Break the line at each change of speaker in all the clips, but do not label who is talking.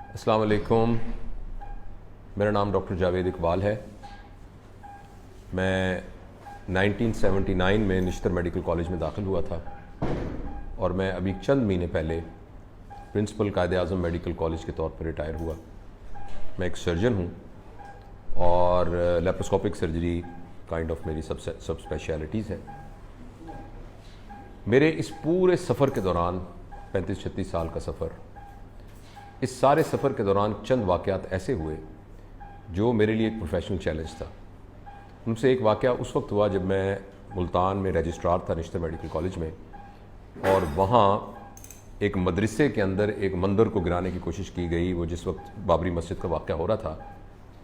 अस्सलाम वालेकुम। मेरा नाम डॉक्टर जावेद इकबाल है। मैं 1979 में निश्तर मेडिकल कॉलेज में दाखिल हुआ था और मैं अभी चंद महीने पहले प्रिंसिपल कायदे आज़म मेडिकल कॉलेज के तौर पर रिटायर हुआ। मैं एक सर्जन हूँ और लेप्रोस्कोपिक सर्जरी काइंड ऑफ मेरी सब स्पेशलिटीज़ है। मेरे इस पूरे सफ़र के दौरान 35-36 साल का सफ़र, इस सारे सफ़र के दौरान चंद वाक़यात ऐसे हुए जो मेरे लिए एक प्रोफेशनल चैलेंज था। उनसे एक वाक़या उस वक्त हुआ जब मैं मुल्तान में रजिस्ट्रार था निश्तर मेडिकल कॉलेज में, और वहाँ एक मदरसे के अंदर एक मंदिर को गिराने की कोशिश की गई। वो जिस वक्त बाबरी मस्जिद का वाक़या हो रहा था,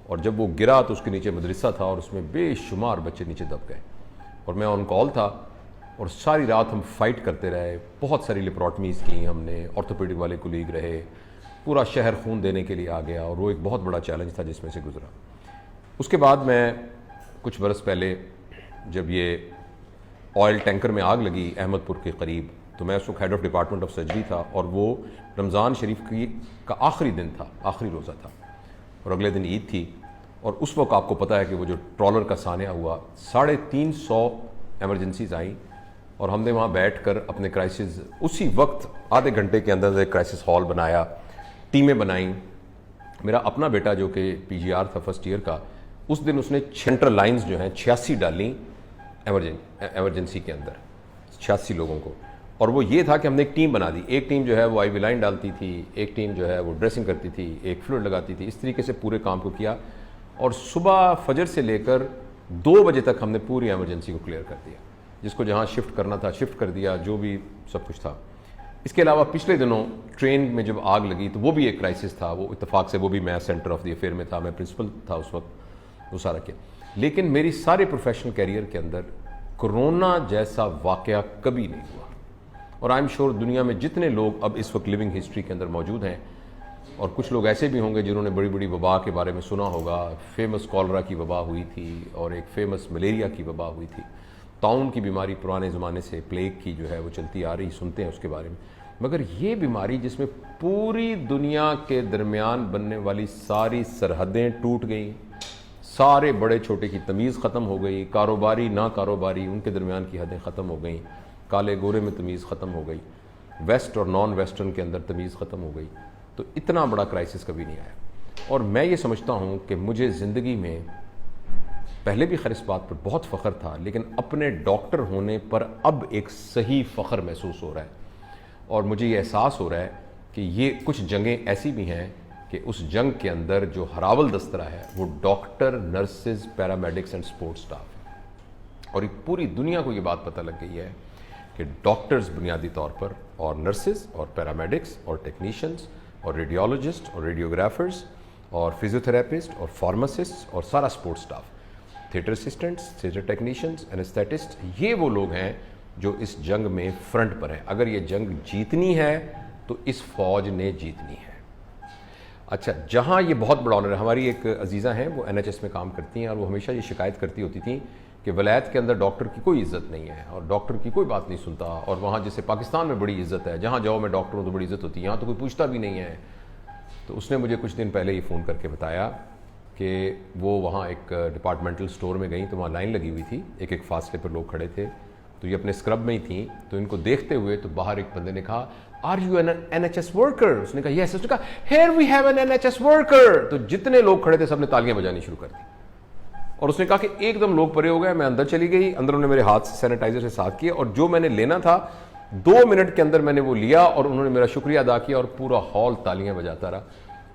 और जब वो गिरा तो उसके नीचे मदरसा था और उसमें बेशुमार बच्चे नीचे दब गए। और मैं ऑन कॉल था और सारी रात हम फाइट करते रहे। बहुत सारी लेप्रोटमीज़ की हमने, ऑर्थोपेडिक वाले कोलीग रहे, पूरा शहर खून देने के लिए आ गया और वो एक बहुत बड़ा चैलेंज था जिसमें से गुजरा। उसके बाद मैं कुछ बरस पहले जब ये ऑयल टैंकर में आग लगी अहमदपुर के करीब, तो मैं उस वक्त head of department of surgery था और वो रमज़ान शरीफ का आखिरी दिन था, आखिरी रोज़ा था और अगले दिन ईद थी। और उस वक्त आपको पता है कि वो जो ट्रॉलर का सानिया हुआ, 350 एमरजेंसीज आई और हमने वहाँ बैठ कर अपने क्राइसिस उसी वक्त आधे घंटे के अंदर एक क्राइसिस हॉल बनाया, टीमें बनाई। मेरा अपना बेटा जो कि पीजीआर था फर्स्ट ईयर का, उस दिन उसने सेंट्रल लाइंस जो हैं 86 डाली एमरजेंसी के अंदर, 86 लोगों को। और वो ये था कि हमने एक टीम बना दी। एक टीम जो है वो आईवी लाइन डालती थी, एक टीम जो है वो ड्रेसिंग करती थी, एक फ्लूइड लगाती थी। इस तरीके से पूरे काम को किया और सुबह फजर से लेकर 2 बजे तक हमने पूरी एमरजेंसी को क्लियर कर दिया। जिसको जहाँ शिफ्ट करना था शिफ्ट कर दिया, जो भी सब कुछ था। इसके अलावा पिछले दिनों ट्रेन में जब आग लगी तो वो भी एक क्राइसिस था। वो इत्तेफाक से वो भी मैं सेंटर ऑफ द अफेयर में था, मैं प्रिंसिपल था उस वक्त, वो सारा किया। लेकिन मेरी सारे प्रोफेशनल कैरियर के अंदर कोरोना जैसा वाक़या कभी नहीं हुआ। और आई एम श्योर दुनिया में जितने लोग अब इस वक्त लिविंग हिस्ट्री के अंदर मौजूद हैं, और कुछ लोग ऐसे भी होंगे जिन्होंने बड़ी बड़ी वबा के बारे में सुना होगा। फेमस कॉलरा की वबा हुई थी और एक फेमस मलेरिया की वबा हुई थी। ताउन की बीमारी पुराने ज़माने से, प्लेग की जो है वो चलती आ रही, सुनते हैं उसके बारे में। मगर ये बीमारी जिसमें पूरी दुनिया के दरमियान बनने वाली सारी सरहदें टूट गई, सारे बड़े छोटे की तमीज़ ख़त्म हो गई, कारोबारी ना कारोबारी उनके दरमियान की हदें ख़त्म हो गई, काले गोरे में तमीज़ ख़त्म हो गई, वेस्ट और नॉन वेस्टर्न के अंदर तमीज़ ख़त्म हो गई। तो इतना बड़ा क्राइसिस कभी नहीं आया। और मैं ये समझता हूँ कि मुझे ज़िंदगी में पहले भी खैर इस बात पर बहुत फ़ख्र था, लेकिन अपने डॉक्टर होने पर अब एक सही फ़ख्र महसूस हो रहा है। और मुझे ये एहसास हो रहा है कि ये कुछ जंगें ऐसी भी हैं कि उस जंग के अंदर जो हरावल दस्तरा है वो doctor, nurses, paramedics and support staff है। और पूरी दुनिया को ये बात पता लग गई है कि डॉक्टर्स बुनियादी तौर पर, और नर्सेज और पैरामेडिक्स और टेक्नीशियंस और रेडियोलॉजिस्ट और रेडियोग्राफर्स और फिजियोथेरेपिस्ट और फार्मासिस्ट और सारा support staff, theatre assistants, theatre technicians, anaesthetist, ये वो लोग हैं जो इस जंग में फ्रंट पर हैं। अगर ये जंग जीतनी है तो इस फौज ने जीतनी है। अच्छा, जहाँ ये बहुत बड़ा ऑनर है, हमारी एक अजीज़ा हैं वो NHS में काम करती हैं और वो हमेशा ये शिकायत करती होती थी कि वलायत के अंदर डॉक्टर की कोई इज़्ज़त नहीं है और डॉक्टर की कोई बात नहीं सुनता। और वहाँ जैसे पाकिस्तान में बड़ी इज़्ज़त है, जहाँ जाओ मैं डॉक्टर हूँ तो बड़ी इज़्ज़त होती है, यहाँ तो कोई पूछता भी नहीं है। तो उसने मुझे कुछ दिन पहले ही फ़ोन करके बताया कि वो वहाँ एक डिपार्टमेंटल स्टोर में गई तो वहाँ लाइन लगी हुई थी, एक एक फासले पर लोग खड़े थे। तो ये अपने स्क्रब में ही थी, तो इनको देखते हुए तो बाहर एक बंदे ने कहा, are you an NHS worker? उसने कहा यस। उसने कहा here we have an NHS worker. तो जितने लोग खड़े थे सबने तालियां बजानी शुरू कर दी और उसने कहा कि एकदम लोग परे हो गए। मैं अंदर चली गई, अंदर उन्होंने मेरे हाथ से सैनिटाइजर से साफ किया और जो मैंने लेना था 2 मिनट के अंदर मैंने वो लिया और उन्होंने मेरा शुक्रिया अदा किया और पूरा हॉल तालियां बजाता रहा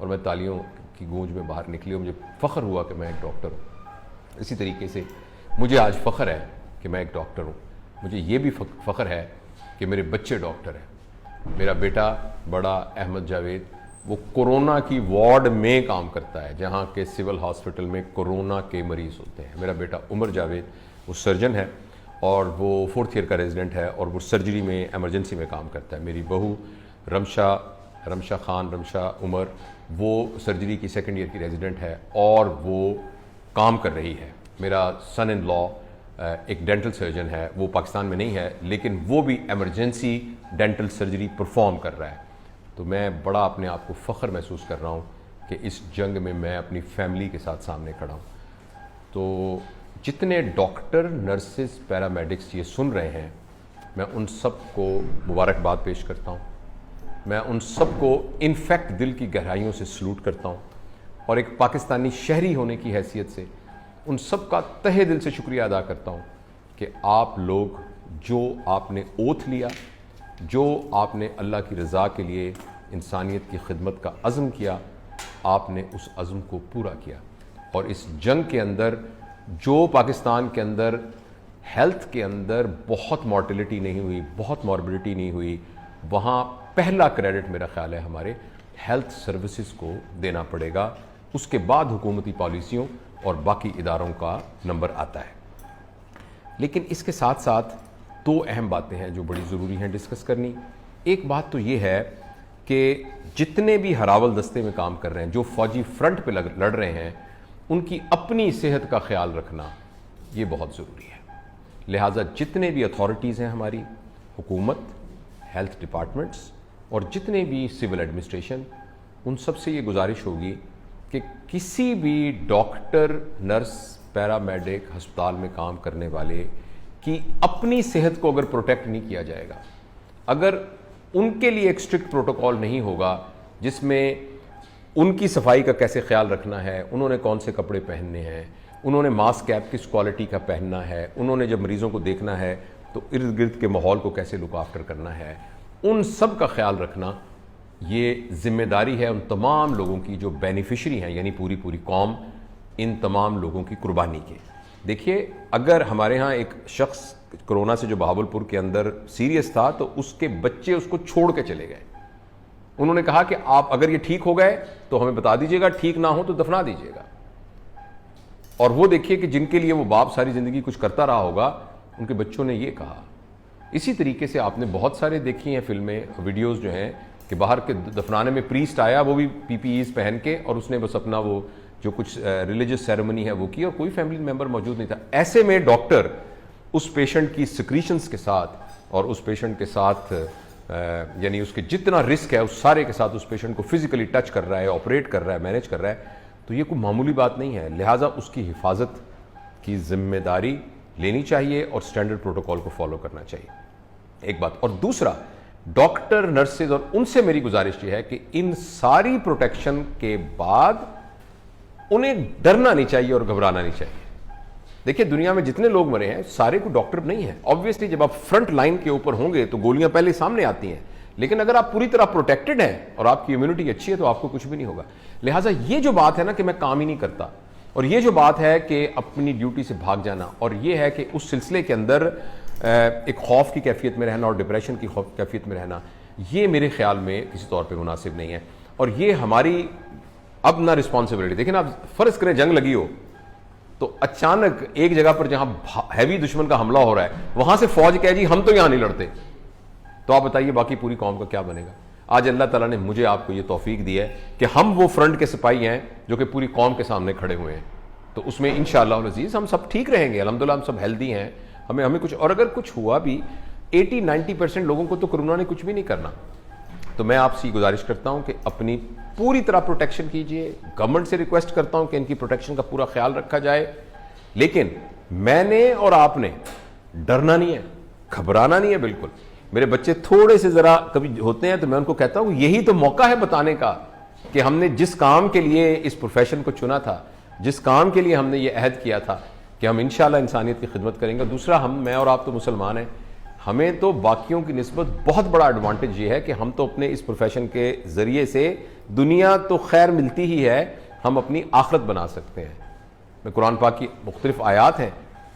और मैं तालियों की गूंज में बाहर निकली और मुझे फ़ख्र हुआ कि मैं एक डॉक्टर हूँ। इसी तरीके से मुझे आज फ़ख्र है कि मैं एक डॉक्टर हूँ। मुझे ये भी फ़ख्र है कि मेरे बच्चे डॉक्टर हैं। मेरा बेटा बड़ा अहमद जावेद वो कोरोना की वार्ड में काम करता है, जहाँ के सिविल हॉस्पिटल में कोरोना के मरीज़ होते हैं। मेरा बेटा उमर जावेद वो सर्जन है और वो 4th ईयर का रेजिडेंट है और वो सर्जरी में, एमरजेंसी में काम करता है। मेरी बहू रमशा उमर वो सर्जरी की 2nd ईयर की रेजिडेंट है और वो काम कर रही है। मेरा सन इन लॉ एक डेंटल सर्जन है, वो पाकिस्तान में नहीं है लेकिन वो भी एमरजेंसी डेंटल सर्जरी परफॉर्म कर रहा है। तो मैं बड़ा अपने आप को फ़ख्र महसूस कर रहा हूँ कि इस जंग में मैं अपनी फैमिली के साथ सामने खड़ा हूँ। तो जितने डॉक्टर, नर्सेस, पैरामेडिक्स ये सुन रहे हैं, मैं उन सब को मुबारकबाद पेश करता हूँ। मैं उन सब को इनफैक्ट दिल की गहराइयों से सलूट करता हूँ और एक पाकिस्तानी शहरी होने की हैसियत से उन सब का तहे दिल से शुक्रिया अदा करता हूँ कि आप लोग जो आपने ओथ लिया, जो आपने अल्लाह की रज़ा के लिए इंसानियत की खिदमत का अज़्म किया, आपने उस अज़्म को पूरा किया। और इस जंग के अंदर जो पाकिस्तान के अंदर हेल्थ के अंदर बहुत मॉर्टिलिटी नहीं हुई, बहुत मॉर्बिडिटी नहीं हुई, वहाँ पहला क्रेडिट मेरा ख्याल है हमारे हेल्थ सर्विसेज को देना पड़ेगा। उसके बाद हुकूमती पॉलिसियों और बाकी इदारों का नंबर आता है। लेकिन इसके साथ साथ दो अहम बातें हैं जो बड़ी ज़रूरी हैं डिस्कस करनी। एक बात तो ये है कि जितने भी हरावल दस्ते में काम कर रहे हैं, जो फौजी फ्रंट पे लड़ रहे हैं, उनकी अपनी सेहत का ख्याल रखना ये बहुत ज़रूरी है। लिहाजा जितने भी अथॉरिटीज़ हैं हमारी, हुकूमत, हेल्थ डिपार्टमेंट्स और जितने भी सिविल एडमिनिस्ट्रेशन, उन सब से ये गुजारिश होगी कि किसी भी डॉक्टर, नर्स, पैरामेडिक, अस्पताल में काम करने वाले की अपनी सेहत को अगर प्रोटेक्ट नहीं किया जाएगा, अगर उनके लिए एक स्ट्रिक्ट प्रोटोकॉल नहीं होगा जिसमें उनकी सफाई का कैसे ख्याल रखना है, उन्होंने कौन से कपड़े पहनने हैं, उन्होंने मास्क कैप किस क्वालिटी का पहनना है, उन्होंने जब मरीज़ों को देखना है तो इर्द गिर्द के माहौल को कैसे लुक आफ्टर करना है, उन सब का ख्याल रखना ये जिम्मेदारी है उन तमाम लोगों की जो बेनिफिशरी हैं, यानी पूरी कौम, इन तमाम लोगों की कुर्बानी के। देखिए, अगर हमारे यहाँ एक शख्स कोरोना से जो बहावलपुर के अंदर सीरियस था तो उसके बच्चे उसको छोड़ के चले गए। उन्होंने कहा कि आप अगर ये ठीक हो गए तो हमें बता दीजिएगा, ठीक ना हो तो दफना दीजिएगा। और वो देखिए कि जिनके लिए वो बाप सारी ज़िंदगी कुछ करता रहा होगा, उनके बच्चों ने ये कहा। इसी तरीके से आपने बहुत सारे देखी हैं फिल्में, वीडियोस जो हैं कि बाहर के दफनाने में प्रीस्ट आया, वो भी पीपीईज पहन के, और उसने बस अपना वो जो कुछ रिलीजियस सेरेमनी है वो की और कोई फैमिली मेंबर मौजूद नहीं था। ऐसे में डॉक्टर उस पेशेंट की सिक्रीशंस के साथ और उस पेशेंट के साथ यानी उसके जितना रिस्क है उस सारे के साथ उस पेशेंट को फिजिकली टच कर रहा है, ऑपरेट कर रहा है, मैनेज कर रहा है, तो ये कोई मामूली बात नहीं है। लिहाजा उसकी हिफाजत की जिम्मेदारी लेनी चाहिए और स्टैंडर्ड प्रोटोकॉल को फॉलो करना चाहिए, एक बात। और दूसरा, डॉक्टर, नर्सेज और उनसे मेरी गुजारिश ये है कि इन सारी प्रोटेक्शन के बाद उन्हें डरना नहीं चाहिए और घबराना नहीं चाहिए। देखिए, दुनिया में जितने लोग मरे हैं सारे को डॉक्टर नहीं है। ऑब्वियसली जब आप फ्रंट लाइन के ऊपर होंगे तो गोलियां पहले सामने आती हैं, लेकिन अगर आप पूरी तरह प्रोटेक्टेड हैं और आपकी इम्यूनिटी अच्छी है तो आपको कुछ भी नहीं होगा। लिहाजा ये जो बात है ना कि मैं काम ही नहीं करता, और ये जो बात है कि अपनी ड्यूटी से भाग जाना, और ये है कि उस सिलसिले के अंदर एक खौफ की कैफियत में रहना और डिप्रेशन की कैफियत में रहना, ये मेरे ख्याल में किसी तौर पे मुनासिब नहीं है। और ये हमारी अब ना रिस्पॉन्सिबिलिटी। देखिए ना, आप फर्ज करें जंग लगी हो तो अचानक एक जगह पर जहां हैवी दुश्मन का हमला हो रहा है वहां से फौज कहे जी हम तो यहां नहीं लड़ते, तो आप बताइए बाकी पूरी कौम का क्या बनेगा। आज अल्लाह ताला ने मुझे आपको ये तौफीक दी है कि हम वो फ्रंट के सिपाही हैं जो कि पूरी कौम के सामने खड़े हुए हैं, तो उसमें इंशाअल्लाह अज़ीज़ हम सब ठीक रहेंगे। अल्हम्दुलिल्लाह हम सब हेल्दी हैं, हमें कुछ, और अगर कुछ हुआ भी 80-90% लोगों को तो कोरोना ने कुछ भी नहीं करना। तो मैं आपसे गुजारिश करता हूं कि अपनी पूरी तरह प्रोटेक्शन कीजिए। गवर्नमेंट से रिक्वेस्ट करता हूं कि इनकी प्रोटेक्शन का पूरा ख्याल रखा जाए, लेकिन मैंने और आपने डरना नहीं है, घबराना नहीं है बिल्कुल। मेरे बच्चे थोड़े से जरा कभी होते हैं तो मैं उनको कहता हूं यही तो मौका है बताने का कि हमने जिस काम के लिए इस प्रोफेशन को चुना था, जिस काम के लिए हमने ये अहद किया था कि हम इंशाल्लाह इंसानियत की खिदमत करेंगे। दूसरा, मैं और आप तो मुसलमान हैं, हमें तो बाकियों की निस्बत बहुत बड़ा एडवांटेज ये है कि हम तो अपने इस प्रोफेशन के ज़रिए से दुनिया तो खैर मिलती ही है, हम अपनी आखिरत बना सकते हैं। मैं कुरान पाक की मुख्तलिफ आयात हैं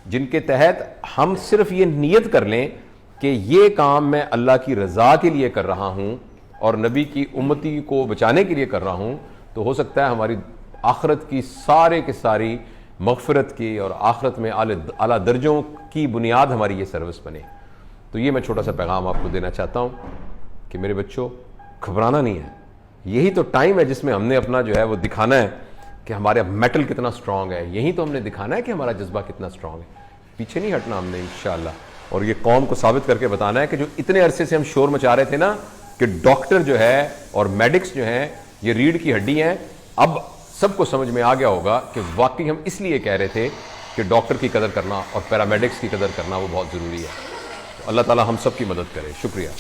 जिनके तहत हम सिर्फ ये नीयत कर लें कि ये काम मैं अल्लाह की रज़ा के लिए कर रहा हूँ और नबी की उम्मती को बचाने के लिए कर रहा हूँ, तो हो सकता है हमारी आखिरत की सारे के सारी मग़फ़िरत की और आखिरत में आला दर्जों की बुनियाद हमारी ये सर्विस बने। तो ये मैं छोटा सा पैगाम आपको देना चाहता हूँ कि मेरे बच्चों, घबराना नहीं है। यही तो टाइम है जिसमें हमने अपना जो है वो दिखाना है कि हमारा मेटल कितना स्ट्रांग है। यही तो हमने दिखाना है कि हमारा जज्बा कितना स्ट्रांग है। पीछे नहीं हटना हमने इंशाअल्लाह, और ये कौम को साबित करके बताना है कि जो इतने अरसे से हम शोर मचा रहे थे ना कि डॉक्टर जो है और मेडिक्स जो हैं ये रीढ़ की हड्डी हैं। अब सबको समझ में आ गया होगा कि वाकई हम इसलिए कह रहे थे कि डॉक्टर की कदर करना और पैरामेडिक्स की कदर करना वो बहुत ज़रूरी है। तो अल्लाह ताला हम सब की मदद करे। शुक्रिया।